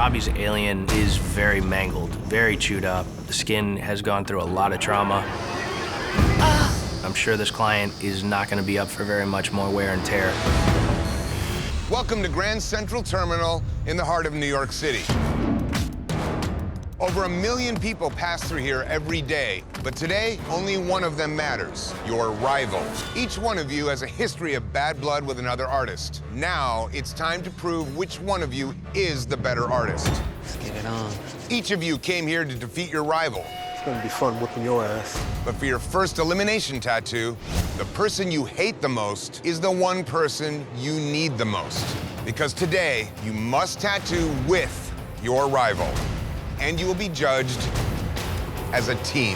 Robbie's alien is very mangled, very chewed up. The skin has gone through a lot of trauma. I'm sure this client is not going to be up for very much more wear and tear. Welcome to Grand Central Terminal in the heart of New York City. Over 1 million people pass through here every day, but today, only one of them matters, your rival. Each one of you has a history of bad blood with another artist. Now, it's time to prove which one of you is the better artist. Let's get it on. Each of you came here to defeat your rival. It's gonna be fun whipping your ass. But for your first elimination tattoo, the person you hate the most is the one person you need the most. Because today, you must tattoo with your rival. And you will be judged as a team.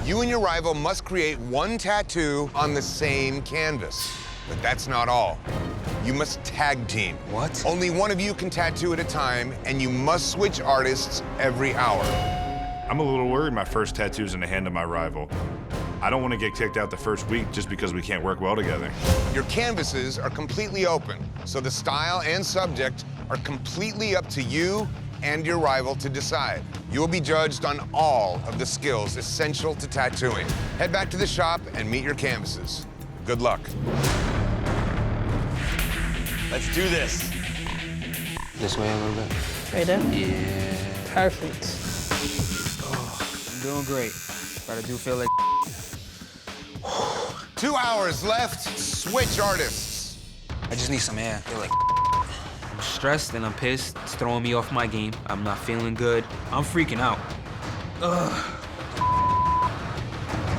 You and your rival must create one tattoo on the same canvas. But that's not all. You must tag team. What? Only one of you can tattoo at a time, and you must switch artists every hour. I'm a little worried my first tattoo's in the hand of my rival. I don't want to get kicked out the first week just because we can't work well together. Your canvases are completely open, so the style and subject are completely up to you and your rival to decide. You will be judged on all of the skills essential to tattooing. Head back to the shop and meet your canvases. Good luck. Let's do this. This way a little bit. Right there? Yeah. Perfect. I'm doing great, but I do feel like 2 hours left. Switch artists. I just need some air. I feel like I'm stressed and I'm pissed. It's throwing me off my game. I'm not feeling good. I'm freaking out. Ugh.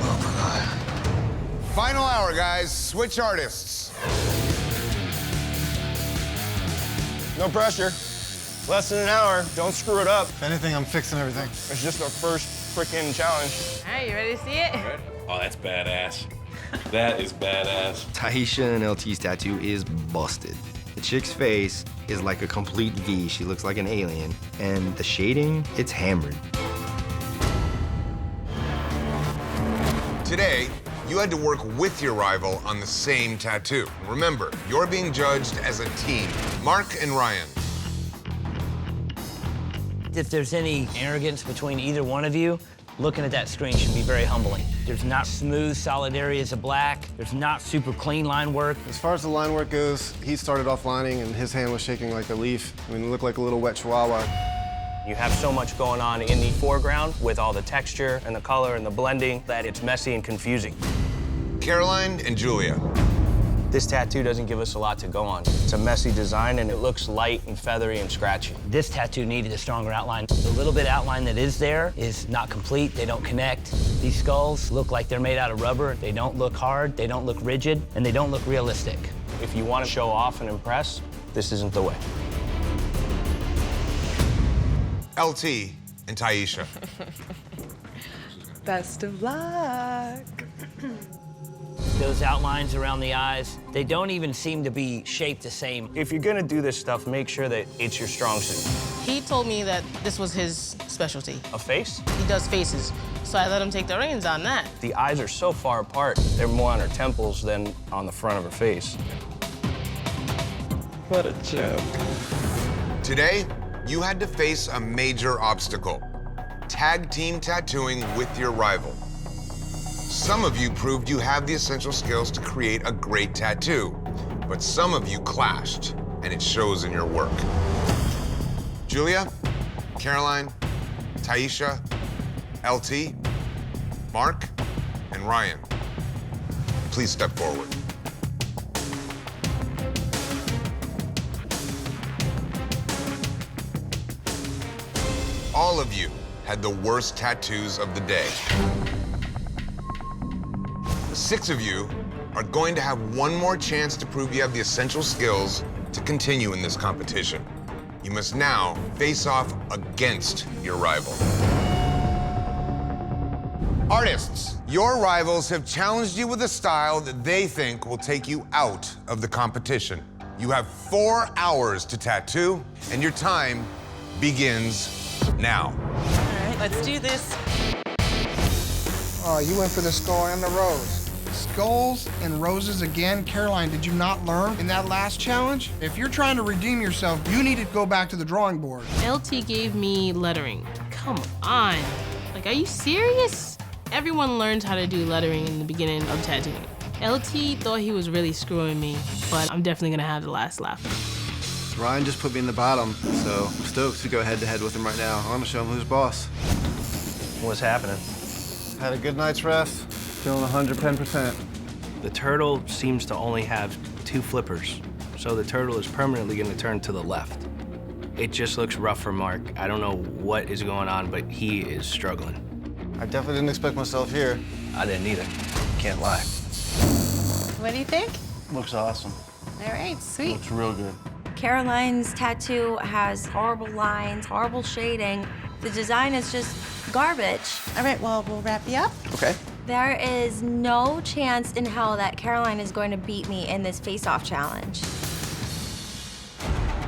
Oh my God. Final hour, guys. Switch artists. No pressure. Less than an hour. Don't screw it up. If anything, I'm fixing everything. It's just our first freaking challenge. All right, you ready to see it? Oh, that's badass. That is badass. Geisha and LT's tattoo is busted. The chick's face is like a complete V. She looks like an alien. And the shading, it's hammered. Today, you had to work with your rival on the same tattoo. Remember, you're being judged as a team. Mark and Ryan. If there's any arrogance between either one of you, looking at that screen should be very humbling. There's not smooth, solid areas of black. There's not super clean line work. As far as the line work goes, he started off lining and his hand was shaking like a leaf. I mean, it looked like a little wet chihuahua. You have so much going on in the foreground with all the texture and the color and the blending that it's messy and confusing. Caroline and Julia. This tattoo doesn't give us a lot to go on. It's a messy design and it looks light and feathery and scratchy. This tattoo needed a stronger outline. The little bit of outline that is there is not complete. They don't connect. These skulls look like they're made out of rubber. They don't look hard, they don't look rigid, and they don't look realistic. If you want to show off and impress, this isn't the way. LT and Taisha. Best of luck. Those outlines around the eyes, they don't even seem to be shaped the same. If you're gonna do this stuff, make sure that it's your strong suit. He told me that this was his specialty. A face? He does faces, so I let him take the reins on that. The eyes are so far apart, they're more on her temples than on the front of her face. What a joke. Today, you had to face a major obstacle. Tag team tattooing with your rival. Some of you proved you have the essential skills to create a great tattoo, but some of you clashed, and it shows in your work. Julia, Caroline, Taisha, LT, Mark, and Ryan, please step forward. All of you had the worst tattoos of the day. The 6 of you are going to have one more chance to prove you have the essential skills to continue in this competition. You must now face off against your rival. Artists, your rivals have challenged you with a style that they think will take you out of the competition. You have 4 hours to tattoo, and your time begins now. All right, let's do this. Oh, you went for the skull and the rose. Skulls and roses again. Caroline, did you not learn in that last challenge? If you're trying to redeem yourself, you need to go back to the drawing board. LT gave me lettering. Come on. Like, are you serious? Everyone learns how to do lettering in the beginning of tattooing. LT thought he was really screwing me, but I'm definitely gonna have the last laugh. Ryan just put me in the bottom, so I'm stoked to go head-to-head with him right now. I want to show him who's boss. What's happening? Had a good night's rest, feeling 110%. The turtle seems to only have 2 flippers, so the turtle is permanently going to turn to the left. It just looks rough for Mark. I don't know what is going on, but he is struggling. I definitely didn't expect myself here. I didn't either. Can't lie. What do you think? Looks awesome. All right, sweet. Looks real good. Caroline's tattoo has horrible lines, horrible shading. The design is just garbage. All right, well, we'll wrap you up. Okay. There is no chance in hell that Caroline is going to beat me in this face-off challenge.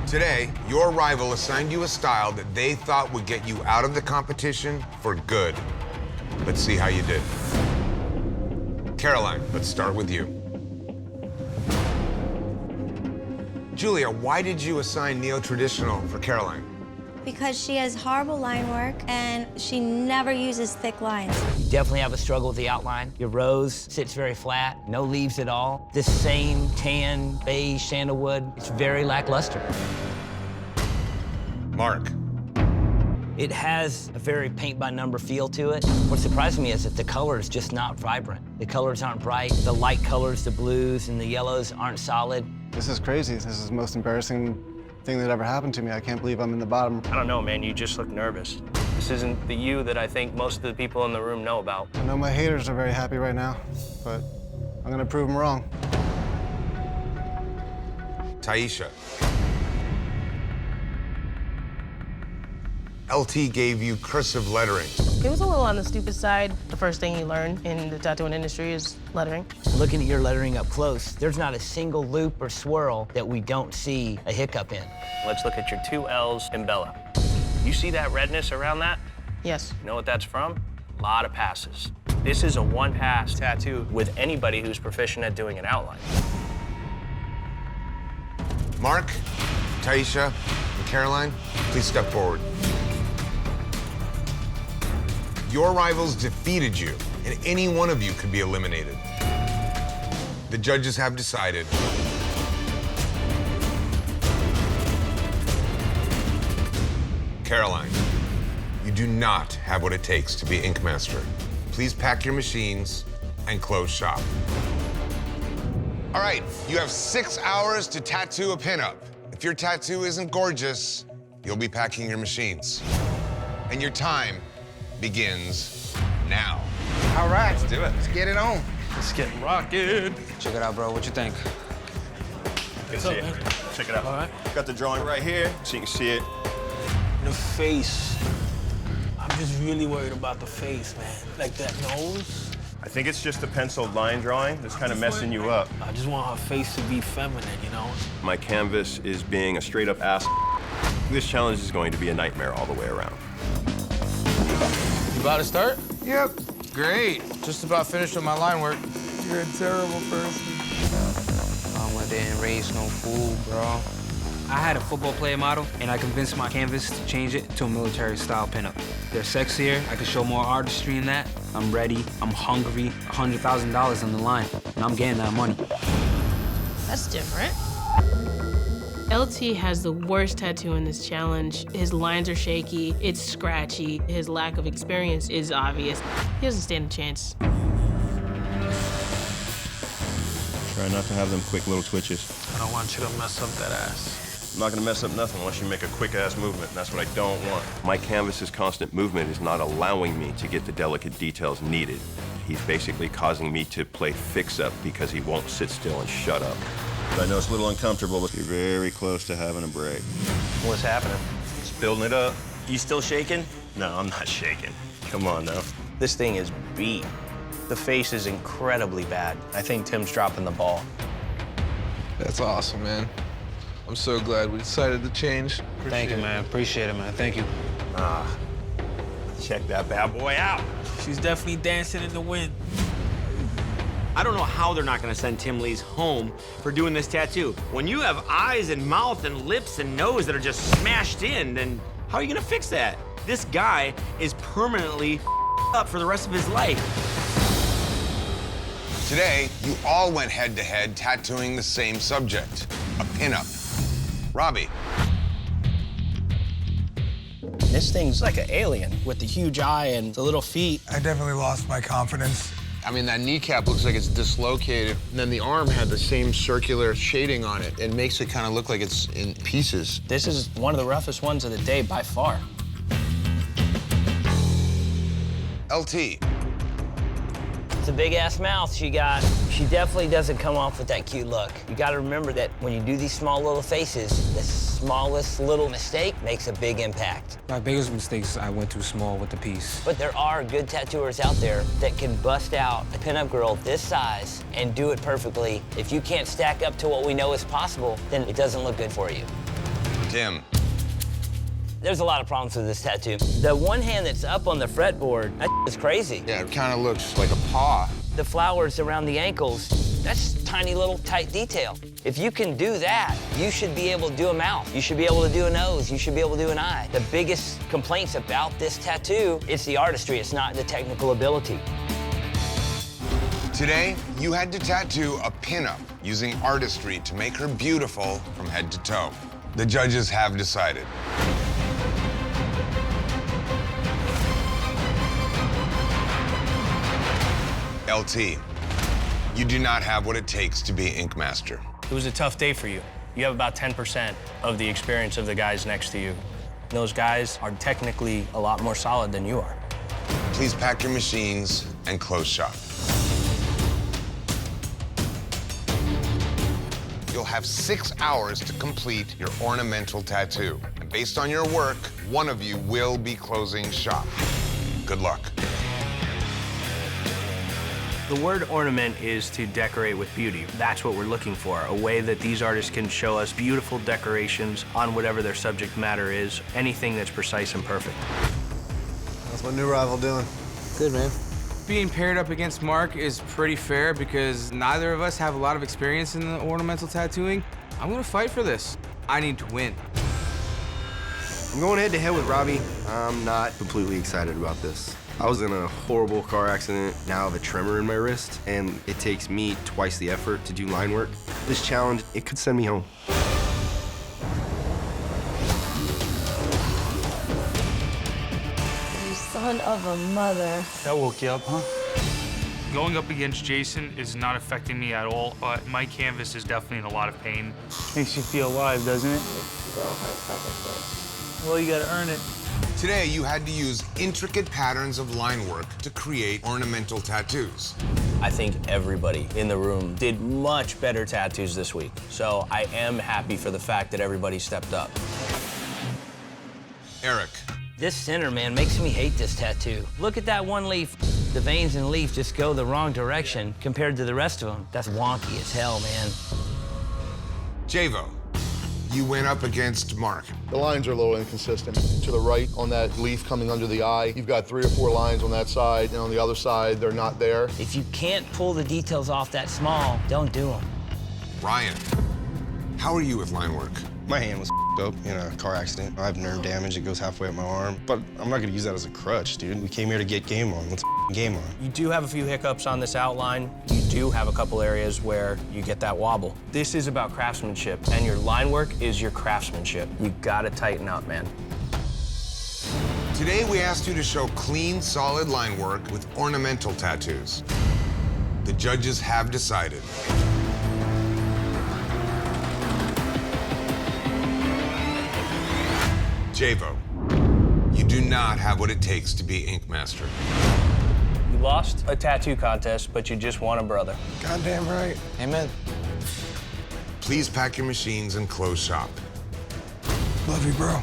Today, your rival assigned you a style that they thought would get you out of the competition for good. Let's see how you did. Caroline, let's start with you. Julia, why did you assign neo-traditional for Caroline? Because she has horrible line work and she never uses thick lines. You definitely have a struggle with the outline. Your rose sits very flat, no leaves at all. This same tan, beige, sandalwood, it's very lackluster. Mark. It has a very paint-by-number feel to it. What surprised me is that the color is just not vibrant. The colors aren't bright. The light colors, the blues and the yellows aren't solid. This is crazy. This is the most embarrassing thing that ever happened to me. I can't believe I'm in the bottom. I don't know, man. You just look nervous. This isn't the you that I think most of the people in the room know about. I know my haters are very happy right now, but I'm gonna prove them wrong. Taisha. LT gave you cursive lettering. It was a little on the stupid side. The first thing you learn in the tattooing industry is lettering. Looking at your lettering up close, there's not a single loop or swirl that we don't see a hiccup in. Let's look at your 2 L's in Bella. You see that redness around that? Yes. You know what that's from? A lot of passes. This is a 1-pass tattoo with anybody who's proficient at doing an outline. Mark, Taisha, and Caroline, please step forward. Your rivals defeated you, and any one of you could be eliminated. The judges have decided. Caroline, you do not have what it takes to be Ink Master. Please pack your machines and close shop. All right, you have 6 hours to tattoo a pinup. If your tattoo isn't gorgeous, you'll be packing your machines. And your time begins now. All right. Let's do it. Let's get it on. Let's get rocking. Check it out, bro. What you think? Good shit. Check it out. All right. Got the drawing right here, so you can see it. The face. I'm just really worried about the face, man. Like that nose. I think it's just a penciled line drawing that's kind of messing you up. I just want her face to be feminine, you know? My canvas is being a straight up ass. This challenge is going to be a nightmare all the way around. You about to start? Yep. Great. Just about finished with my line work. You're a terrible person. Mama didn't raise no fool, bro. I had a football player model, and I convinced my canvas to change it to a military-style pinup. They're sexier. I could show more artistry in that. I'm ready. I'm hungry. $100,000 on the line, and I'm getting that money. That's different. LT has the worst tattoo in this challenge. His lines are shaky, it's scratchy. His lack of experience is obvious. He doesn't stand a chance. Try not to have them quick little twitches. I don't want you to mess up that ass. I'm not gonna mess up nothing unless you make a quick ass movement, and that's what I don't want. My canvas's constant movement is not allowing me to get the delicate details needed. He's basically causing me to play fix-up because he won't sit still and shut up. But I know it's a little uncomfortable, but you're very close to having a break. What's happening? Just building it up. You still shaking? No, I'm not shaking. Come on now. This thing is beat. The face is incredibly bad. I think Tim's dropping the ball. That's awesome, man. I'm so glad we decided to change. Thank you, man. Appreciate it, man. Thank you. Check that bad boy out. She's definitely dancing in the wind. I don't know how they're not gonna send Tim Lee's home for doing this tattoo. When you have eyes and mouth and lips and nose that are just smashed in, then how are you gonna fix that? This guy is permanently up for the rest of his life. Today, you all went head-to-head tattooing the same subject, a pinup. Robbie. This thing's like an alien with the huge eye and the little feet. I definitely lost my confidence. I mean, that kneecap looks like it's dislocated. And then the arm had the same circular shading on it. It makes it kind of look like it's in pieces. This is one of the roughest ones of the day by far. LT. It's a big-ass mouth she got. She definitely doesn't come off with that cute look. You gotta remember that when you do these small little faces, the smallest little mistake makes a big impact. My biggest mistake is I went too small with the piece. But there are good tattooers out there that can bust out a pinup girl this size and do it perfectly. If you can't stack up to what we know is possible, then it doesn't look good for you. Tim. There's a lot of problems with this tattoo. The one hand that's up on the fretboard, that is crazy. Yeah, it kind of looks like a paw. The flowers around the ankles, that's tiny little tight detail. If you can do that, you should be able to do a mouth. You should be able to do a nose. You should be able to do an eye. The biggest complaints about this tattoo, it's the artistry. It's not the technical ability. Today, you had to tattoo a pinup using artistry to make her beautiful from head to toe. The judges have decided. LT, you do not have what it takes to be Ink Master. It was a tough day for you. You have about 10% of the experience of the guys next to you. Those guys are technically a lot more solid than you are. Please pack your machines and close shop. You'll have 6 hours to complete your ornamental tattoo. And based on your work, one of you will be closing shop. Good luck. The word ornament is to decorate with beauty. That's what we're looking for, a way that these artists can show us beautiful decorations on whatever their subject matter is, anything that's precise and perfect. How's my new rival doing? Good, man. Being paired up against Mark is pretty fair because neither of us have a lot of experience in the ornamental tattooing. I'm gonna fight for this. I need to win. I'm going head-to-head with Robbie. I'm not completely excited about this. I was in a horrible car accident. Now I have a tremor in my wrist, and it takes me twice the effort to do line work. This challenge, it could send me home. You son of a mother. That woke you up, huh? Going up against Jason is not affecting me at all, but my canvas is definitely in a lot of pain. Makes you feel alive, doesn't it? Well, you gotta earn it. Today, you had to use intricate patterns of line work to create ornamental tattoos. I think everybody in the room did much better tattoos this week. So I am happy for the fact that everybody stepped up. Eric. This center, man, makes me hate this tattoo. Look at that one leaf. The veins in the leaf just go the wrong direction compared to the rest of them. That's wonky as hell, man. Javo, you went up against Mark. The lines are a little inconsistent. To the right on that leaf coming under the eye, you've got 3 or 4 lines on that side, and on the other side, they're not there. If you can't pull the details off that small, don't do them. Ryan, how are you with line work? My hand was up in a car accident. I have nerve damage. It goes halfway up my arm. But I'm not gonna use that as a crutch, dude. We came here to get game on. Let's game on. You do have a few hiccups on this outline. You do have a couple areas where you get that wobble. This is about craftsmanship, and your line work is your craftsmanship. You gotta tighten up, man. Today, we asked you to show clean, solid line work with ornamental tattoos. The judges have decided. Javo, you do not have what it takes to be Ink Master. You lost a tattoo contest, but you just won a brother. Goddamn right. Amen. Please pack your machines and close shop. Love you, bro.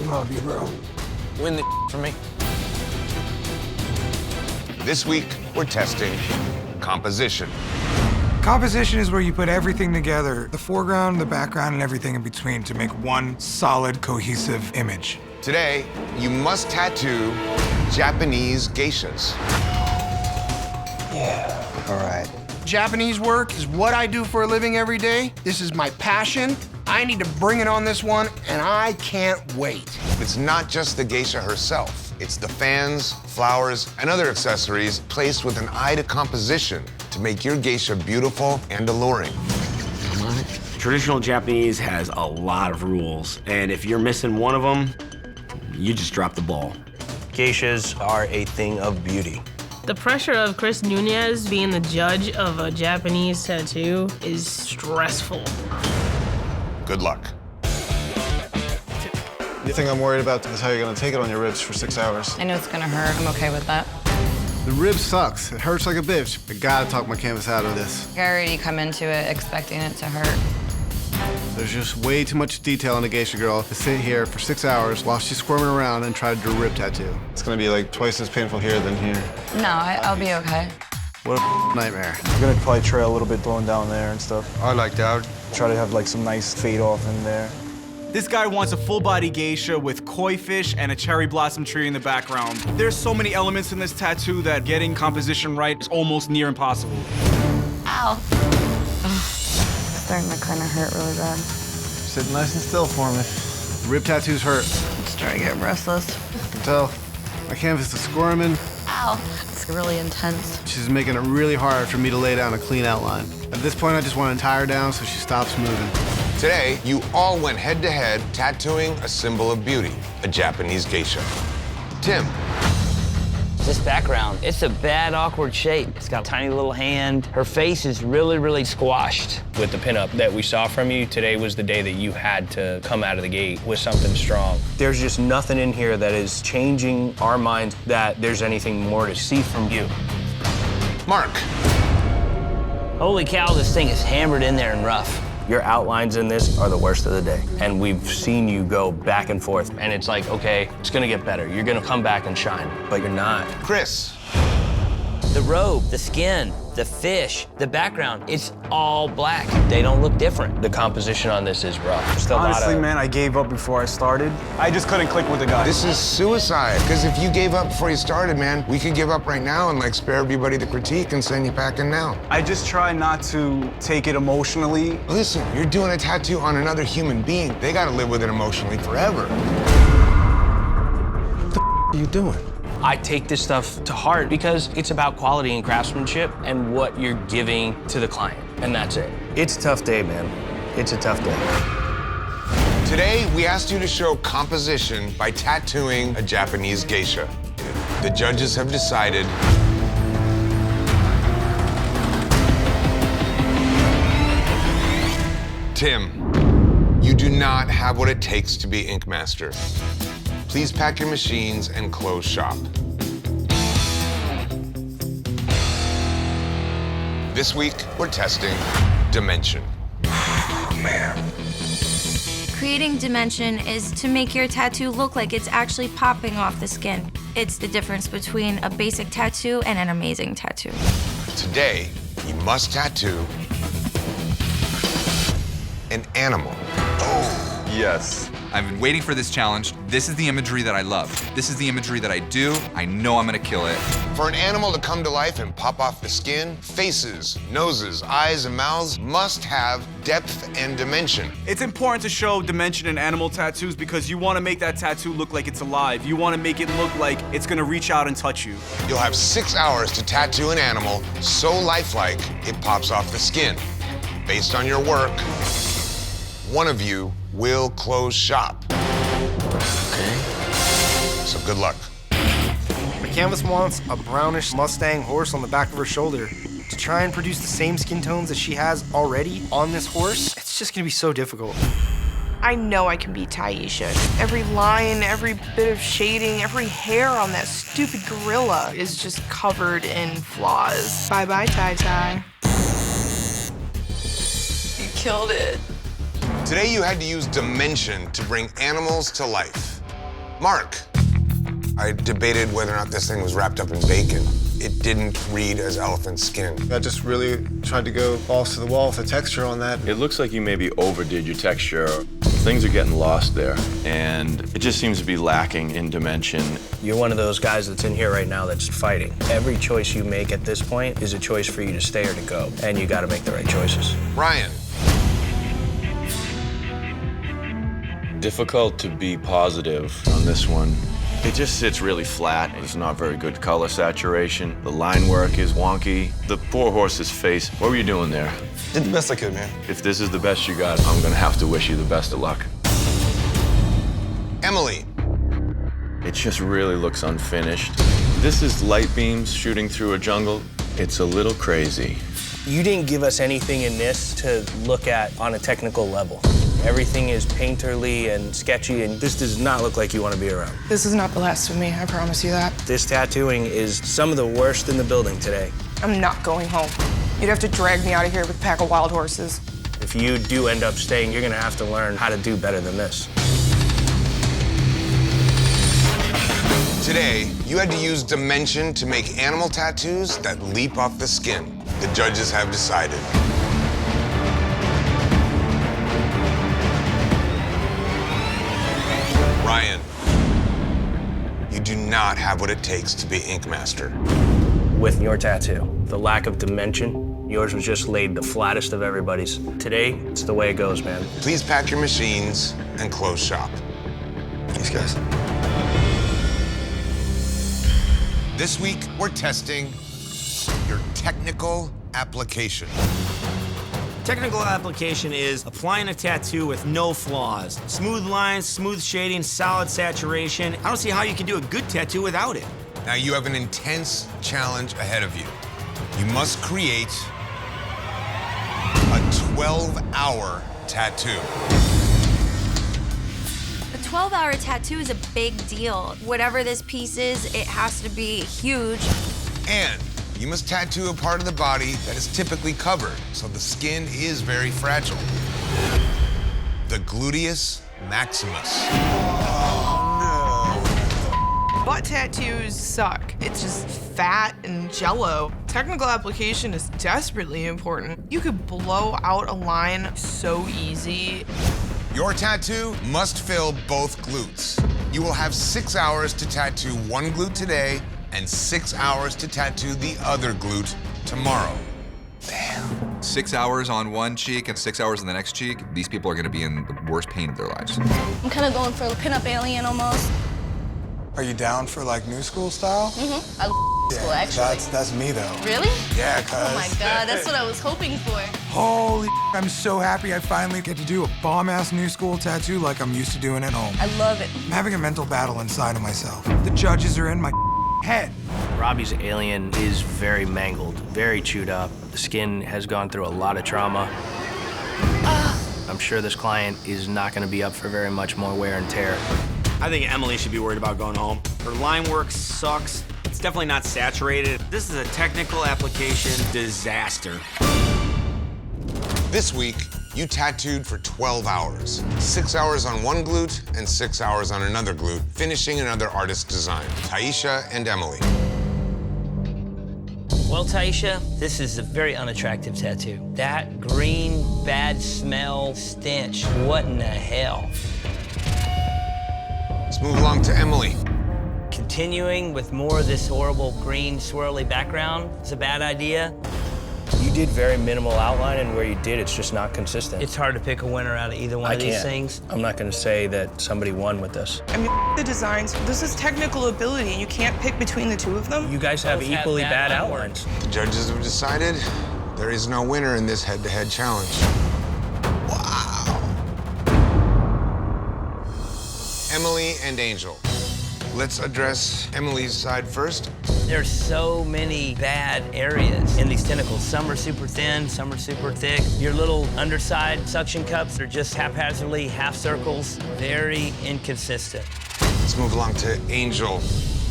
Love you, bro. Win the for me. This week, we're testing composition. Composition is where you put everything together, the foreground, the background, and everything in between to make one solid, cohesive image. Today, you must tattoo Japanese geishas. Yeah. All right. Japanese work is what I do for a living every day. This is my passion. I need to bring it on this one, and I can't wait. It's not just the geisha herself. It's the fans, flowers, and other accessories placed with an eye to composition to make your geisha beautiful and alluring. Traditional Japanese has a lot of rules, and if you're missing one of them, you just drop the ball. Geishas are a thing of beauty. The pressure of Chris Nunez being the judge of a Japanese tattoo is stressful. Good luck. The thing I'm worried about is how you're gonna take it on your ribs for 6 hours. I know it's gonna hurt. I'm okay with that. The rib sucks. It hurts like a bitch. I gotta talk my canvas out of this. I already come into it expecting it to hurt. There's just way too much detail in a geisha girl to sit here for 6 hours while she's squirming around and try to do a rib tattoo. It's gonna be like twice as painful here than here. No, I'll be okay. What a nightmare. I'm gonna probably trail a little bit going down there and stuff. I like that. Try to have like some nice fade off in there. This guy wants a full-body geisha with koi fish and a cherry blossom tree in the background. There's so many elements in this tattoo that getting composition right is almost near impossible. Ow. It's starting to kind of hurt really bad. Sit nice and still for me. Rib tattoos hurt. I'm starting to get restless. I can tell. My canvas is squirming. Ow. It's really intense. She's making it really hard for me to lay down a clean outline. At this point, I just want to tie her down so she stops moving. Today, you all went head-to-head tattooing a symbol of beauty, a Japanese geisha. Tim. This background, it's a bad, awkward shape. It's got a tiny little hand. Her face is really, really squashed. With the pinup that we saw from you, today was the day that you had to come out of the gate with something strong. There's just nothing in here that is changing our minds that there's anything more to see from you. Mark. Holy cow, this thing is hammered in there and rough. Your outlines in this are the worst of the day. And we've seen you go back and forth. And it's like, okay, it's gonna get better. You're gonna come back and shine, but you're not. Chris. The robe, the skin, the fish, the background, it's all black. They don't look different. The composition on this is rough. Still Honestly, man, I gave up before I started. I just couldn't click with the guy. This is suicide, because if you gave up before you started, man, we could give up right now and like spare everybody the critique and send you packing now. I just try not to take it emotionally. Listen, you're doing a tattoo on another human being. They gotta live with it emotionally forever. What the are you doing? I take this stuff to heart because it's about quality and craftsmanship and what you're giving to the client, and that's it. It's a tough day, man. It's a tough day. Today, we asked you to show composition by tattooing a Japanese geisha. The judges have decided Tim, you do not have what it takes to be Ink Master. Please pack your machines and close shop. This week, we're testing Dimension. Oh, man. Creating dimension is to make your tattoo look like it's actually popping off the skin. It's the difference between a basic tattoo and an amazing tattoo. Today, you must tattoo an animal. Yes. I've been waiting for this challenge. This is the imagery that I love. This is the imagery that I do. I know I'm gonna kill it. For an animal to come to life and pop off the skin, faces, noses, eyes, and mouths must have depth and dimension. It's important to show dimension in animal tattoos because you want to make that tattoo look like it's alive. You want to make it look like it's gonna reach out and touch you. You'll have 6 hours to tattoo an animal so lifelike it pops off the skin. Based on your work, one of you will close shop. Okay. So good luck. My canvas wants a brownish Mustang horse on the back of her shoulder. To try and produce the same skin tones that she has already on this horse, it's just gonna be so difficult. I know I can beat Taisha. Every line, every bit of shading, every hair on that stupid gorilla is just covered in flaws. Bye-bye, Tai-Tai. You killed it. Today you had to use dimension to bring animals to life. Mark, I debated whether or not this thing was wrapped up in bacon. It didn't read as elephant skin. I just really tried to go balls to the wall with the texture on that. It looks like you maybe overdid your texture. Things are getting lost there, and it just seems to be lacking in dimension. You're one of those guys that's in here right now that's fighting. Every choice you make at this point is a choice for you to stay or to go, and you got to make the right choices. Ryan. Difficult to be positive on this one. It just sits really flat. It's not very good color saturation. The line work is wonky. The poor horse's face, what were you doing there? Did the best I could, man. If this is the best you got, I'm gonna have to wish you the best of luck. Emily. It just really looks unfinished. This is light beams shooting through a jungle. It's a little crazy. You didn't give us anything in this to look at on a technical level. Everything is painterly and sketchy, and this does not look like you want to be around. This is not the last of me, I promise you that. This tattooing is some of the worst in the building today. I'm not going home. You'd have to drag me out of here with a pack of wild horses. If you do end up staying, you're gonna have to learn how to do better than this. Today, you had to use dimension to make animal tattoos that leap off the skin. The judges have decided. Ryan, you do not have what it takes to be Ink Master. With your tattoo, the lack of dimension, yours was just laid the flattest of everybody's. Today, it's the way it goes, man. Please pack your machines and close shop. Thanks, guys. This week, we're testing your technical application. Technical application is applying a tattoo with no flaws. Smooth lines, smooth shading, solid saturation. I don't see how you can do a good tattoo without it. Now you have an intense challenge ahead of you. You must create a 12-hour tattoo. A 12-hour tattoo is a big deal. Whatever this piece is, it has to be huge. And you must tattoo a part of the body that is typically covered, so the skin is very fragile. The gluteus maximus. Butt tattoos suck. It's just fat and jello. Technical application is desperately important. You could blow out a line so easy. Your tattoo must fill both glutes. You will have 6 hours to tattoo one glute today and 6 hours to tattoo the other glute tomorrow. 6 hours on one cheek and 6 hours on the next cheek. These people are gonna be in the worst pain of their lives. I'm kind of going for a pinup alien almost. Are you down for like new school style? I love school, actually. That's me though. Really? Yeah, cuz. Oh my God, that's what I was hoping for. Holy, I'm so happy I finally get to do a bomb-ass new school tattoo like I'm used to doing at home. I love it. I'm having a mental battle inside of myself. The judges are in my head. Robbie's alien is very mangled, very chewed up. The skin has gone through a lot of trauma. I'm sure this client is not gonna be up for very much more wear and tear. I think Emily should be worried about going home. Her line work sucks. It's definitely not saturated. This is a technical application disaster. This week, you tattooed for 12 hours. 6 hours on one glute and 6 hours on another glute, finishing another artist's design. Taisha and Emily. Well, Taisha, this is a very unattractive tattoo. That green, bad smell, stench, what in the hell? Let's move along to Emily. Continuing with more of this horrible green swirly background is a bad idea. You did very minimal outline, and where you did, it's just not consistent. It's hard to pick a winner out of either one of these things. I'm not gonna say that somebody won with this. I mean, the designs. This is technical ability, and you can't pick between the two of them. You guys have equally bad outlines. The judges have decided there is no winner in this head-to-head challenge. Wow. Emily and Angel. Let's address Emily's side first. There's so many bad areas in these tentacles. Some are super thin, some are super thick. Your little underside suction cups are just haphazardly half circles, very inconsistent. Let's move along to Angel.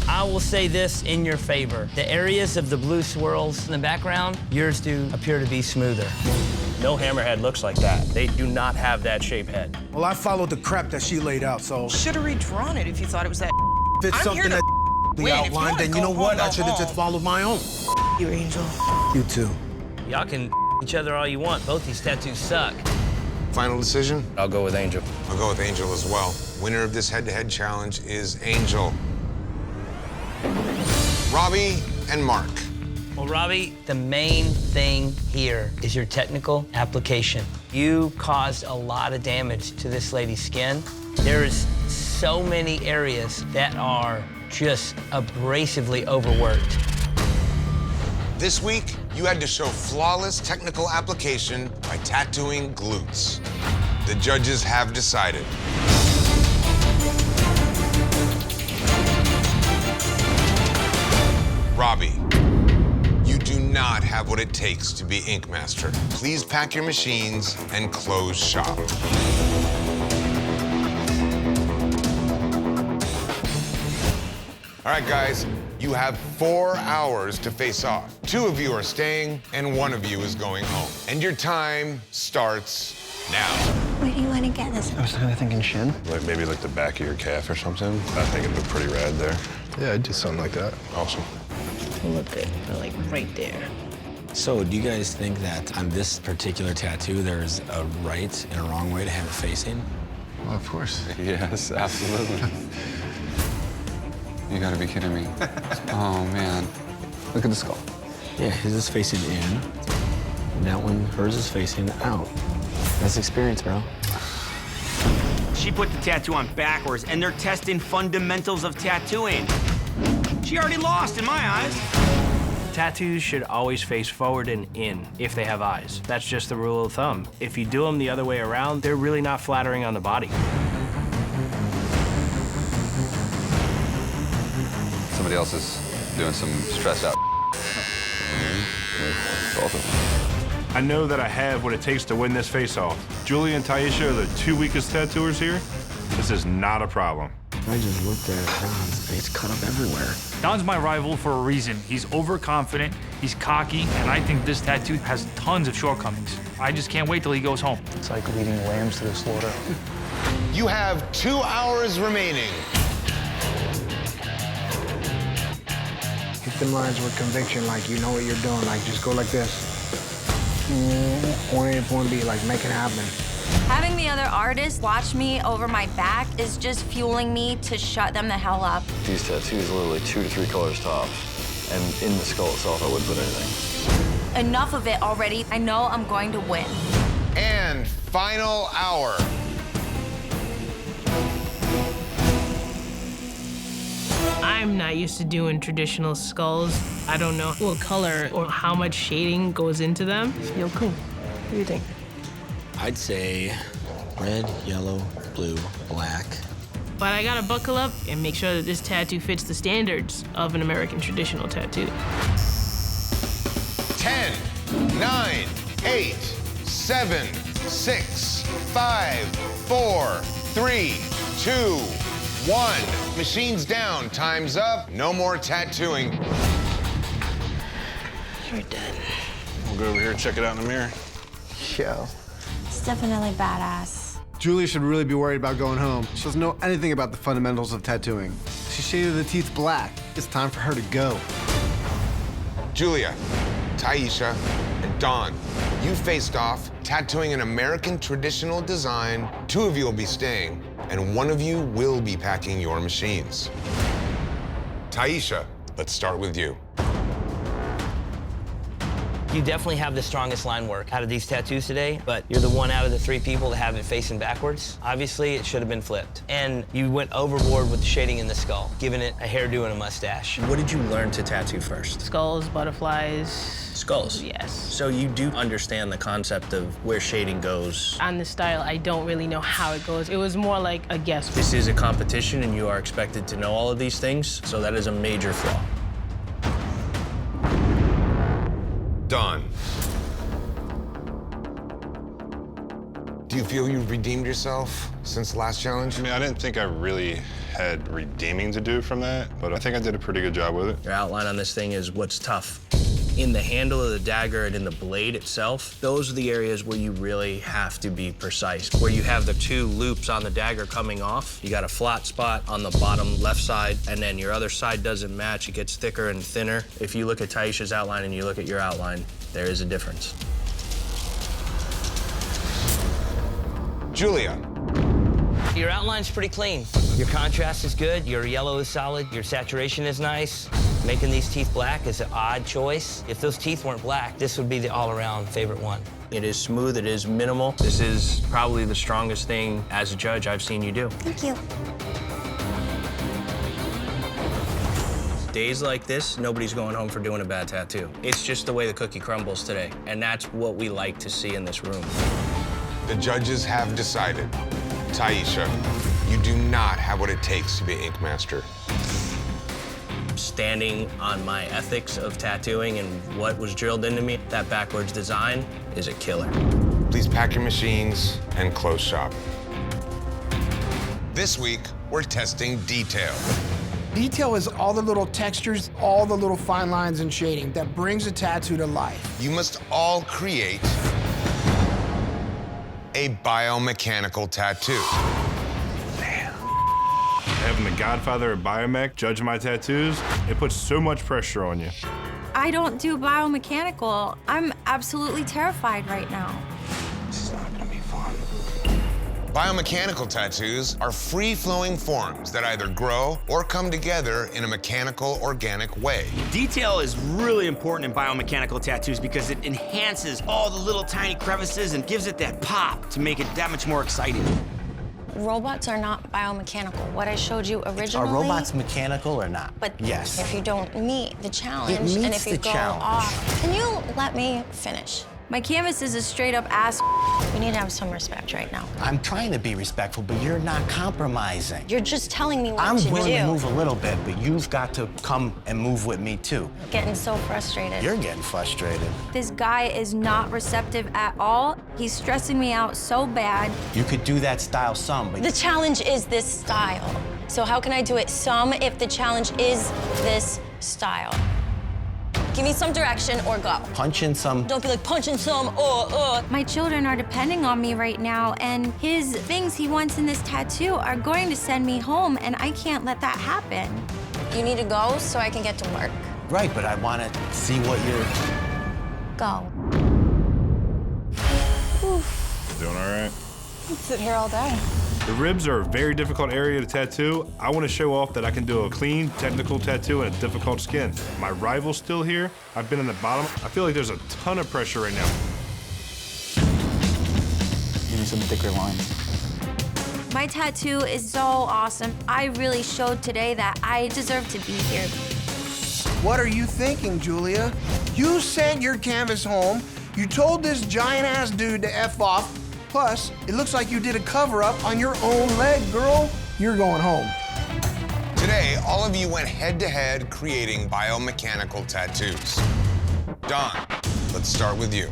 I will say this in your favor. The areas of the blue swirls in the background, yours do appear to be smoother. No hammerhead looks like that. They do not have that shape head. Well, I followed the crap that she laid out, so... Should have redrawn it if you thought it was that. If it's something that we outlined, then you know what? I should have just followed my own. You, Angel. You too. Y'all can each other all you want. Both these tattoos suck. Final decision? I'll go with Angel. I'll go with Angel as well. Winner of this head-to-head challenge is Angel. Robbie and Mark. Well, Robbie, the main thing here is your technical application. You caused a lot of damage to this lady's skin. There's so many areas that are just abrasively overworked. This week, you had to show flawless technical application by tattooing glutes. The judges have decided. Robbie, you do not have what it takes to be Ink Master. Please pack your machines and close shop. All right, guys, you have 4 hours to face off. 2 of you are staying, and 1 of you is going home. And your time starts now. Where do you want to get this? I was kind of thinking shin. Like maybe like the back of your calf or something. I think it'd look pretty rad there. Yeah, I'd do something like that. Awesome. It'll look good, like right there. So do you guys think that on this particular tattoo, there's a right and a wrong way to have it facing? Well, of course. Yes, absolutely. You gotta be kidding me. Oh, man. Look at the skull. Yeah, his is facing in. And that one, hers is facing out. That's experience, bro. She put the tattoo on backwards, and they're testing fundamentals of tattooing. She already lost in my eyes. Tattoos should always face forward and in if they have eyes. That's just the rule of thumb. If you do them the other way around, they're really not flattering on the body. Somebody else is doing some stressed out. Both of them. I know that I have what it takes to win this face-off. Julie and Taisha are the 2 weakest tattooers here. This is not a problem. I just looked at Don's face cut up everywhere. Don's my rival for a reason. He's overconfident, he's cocky, and I think this tattoo has tons of shortcomings. I just can't wait till he goes home. It's like leading lambs to the slaughter. You have 2 hours remaining. Hit them lines with conviction, like you know what you're doing. Like, just go like this. Point A, point B, like, make it happen. Having the other artists watch me over my back is just fueling me to shut them the hell up. These tattoos are literally 2 to 3 colors top. And in the skull itself, I wouldn't put anything. Enough of it already. I know I'm going to win. And final hour. I'm not used to doing traditional skulls. I don't know what color or how much shading goes into them. Yo, cool. What do you think? I'd say red, yellow, blue, black. But I gotta buckle up and make sure that this tattoo fits the standards of an American traditional tattoo. 10, 9, 8, 7, 6, 5, 4, 3, 2, 1. Machines down, time's up. No more tattooing. You're done. We'll go over here and check it out in the mirror. Yeah. It's definitely badass. Julia should really be worried about going home. She doesn't know anything about the fundamentals of tattooing. She shaded the teeth black. It's time for her to go. Julia, Taisha, and Dawn, you faced off tattooing an American traditional design. 2 of you will be staying, and 1 of you will be packing your machines. Taisha, let's start with you. You definitely have the strongest line work out of these tattoos today, but you're the 1 out of the 3 people to have it facing backwards. Obviously, it should have been flipped. And you went overboard with the shading in the skull, giving it a hairdo and a mustache. What did you learn to tattoo first? Skulls, butterflies. Skulls? Yes. So you do understand the concept of where shading goes. On this style, I don't really know how it goes. It was more like a guess. This is a competition and you are expected to know all of these things, so that is a major flaw. Dawn. Do you feel you've redeemed yourself since the last challenge? I mean, I didn't think I really had redeeming to do from that, but I think I did a pretty good job with it. Your outline on this thing is what's tough. In the handle of the dagger and in the blade itself, those are the areas where you really have to be precise. Where you have the 2 loops on the dagger coming off, you got a flat spot on the bottom left side, and then your other side doesn't match, it gets thicker and thinner. If you look at Taisha's outline and you look at your outline, there is a difference. Julia. Your outline's pretty clean. Your contrast is good, your yellow is solid, your saturation is nice. Making these teeth black is an odd choice. If those teeth weren't black, this would be the all-around favorite one. It is smooth, it is minimal. This is probably the strongest thing as a judge I've seen you do. Thank you. Days like this, nobody's going home for doing a bad tattoo. It's just the way the cookie crumbles today, and that's what we like to see in this room. The judges have decided. Taisha, you do not have what it takes to be an ink master. Standing on my ethics of tattooing and what was drilled into me, that backwards design is a killer. Please pack your machines and close shop. This week, we're testing detail. Detail is all the little textures, all the little fine lines and shading that brings a tattoo to life. You must all create a biomechanical tattoo. Having the godfather of Biomech judge my tattoos, it puts so much pressure on you. I don't do biomechanical. I'm absolutely terrified right now. Biomechanical tattoos are free-flowing forms that either grow or come together in a mechanical, organic way. Detail is really important in biomechanical tattoos because it enhances all the little tiny crevices and gives it that pop to make it that much more exciting. Robots are not biomechanical. What I showed you originally... Are robots mechanical or not? But yes. if you don't meet the challenge, It meets and if you the go challenge. off... Can you let me finish? My canvas is a straight up ass. We need to have some respect right now. I'm trying to be respectful, but you're not compromising. You're just telling me what I'm to do. willing to move a little bit, but you've got to come and move with me too. Getting so frustrated. You're getting frustrated. This guy is not receptive at all. He's stressing me out so bad. You could do that style some, but The challenge is this style. So how can I do it some if the challenge is this style? Give me some direction or go. punching some. Don't be like punching some, My children are depending on me right now, and his things he wants in this tattoo are going to send me home, and I can't let that happen. You need to go so I can get to work. Right, but I want to see what you're. Go. Doing all right? I'd sit here all day. The ribs are a very difficult area to tattoo. I want to show off that I can do a clean, technical tattoo in a difficult skin. My rival's still here. I've been in the bottom. I feel like there's a ton of pressure right now. Give me some thicker lines. My tattoo is so awesome. I really showed today that I deserve to be here. What are you thinking, Julia? You sent your canvas home, you told this giant-ass dude to F off, plus, it looks like you did a cover-up on your own leg, girl. You're going home. Today, all of you went head-to-head creating biomechanical tattoos. Don, let's start with you.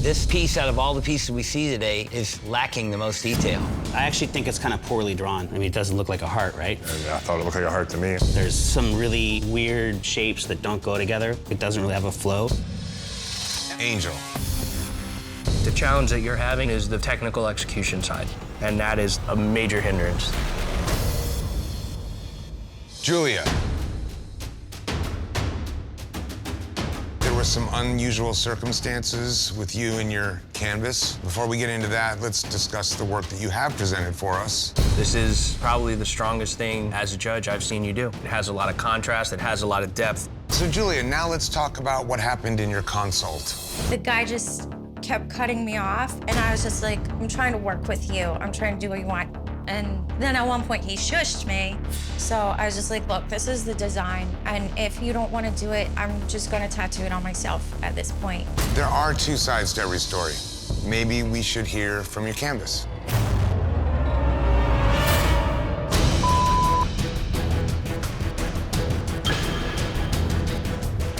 This piece, out of all the pieces we see today, is lacking the most detail. I actually think it's kind of poorly drawn. I mean, it doesn't look like a heart, right? I thought it looked like a heart to me. There's some really weird shapes that don't go together. It doesn't really have a flow. Angel. The challenge that you're having is the technical execution side, and that is a major hindrance. Julia. There were some unusual circumstances with you and your canvas. Before we get into that, let's discuss the work that you have presented for us. This is probably the strongest thing as a judge I've seen you do. It has a lot of contrast, it has a lot of depth. So, Julia, now let's talk about what happened in your consult. The guy just kept cutting me off, and I was just like, I'm trying to work with you. I'm trying to do what you want. And then at one point, he shushed me. So I was just like, look, this is the design. And if you don't want to do it, I'm just going to tattoo it on myself at this point. There are two sides to every story. Maybe we should hear from your canvas.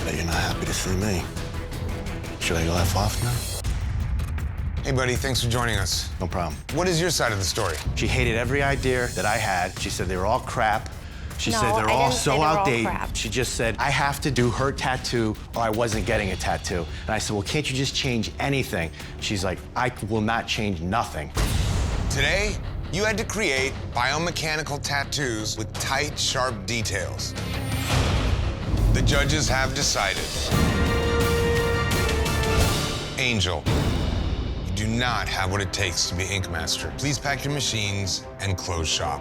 Bet you're not happy to see me. Should I go F off now? Hey, buddy, thanks for joining us. No problem. What is your side of the story? She hated every idea that I had. She said they were all crap. She No, said they're I all didn't say so they were all outdated. crap. She just said, I have to do her tattoo or I wasn't getting a tattoo. And I said, well, can't you just change anything? She's like, I will not change nothing. Today, you had to create biomechanical tattoos with tight, sharp details. The judges have decided. Angel, you do not have what it takes to be Ink Master. Please pack your machines and close shop.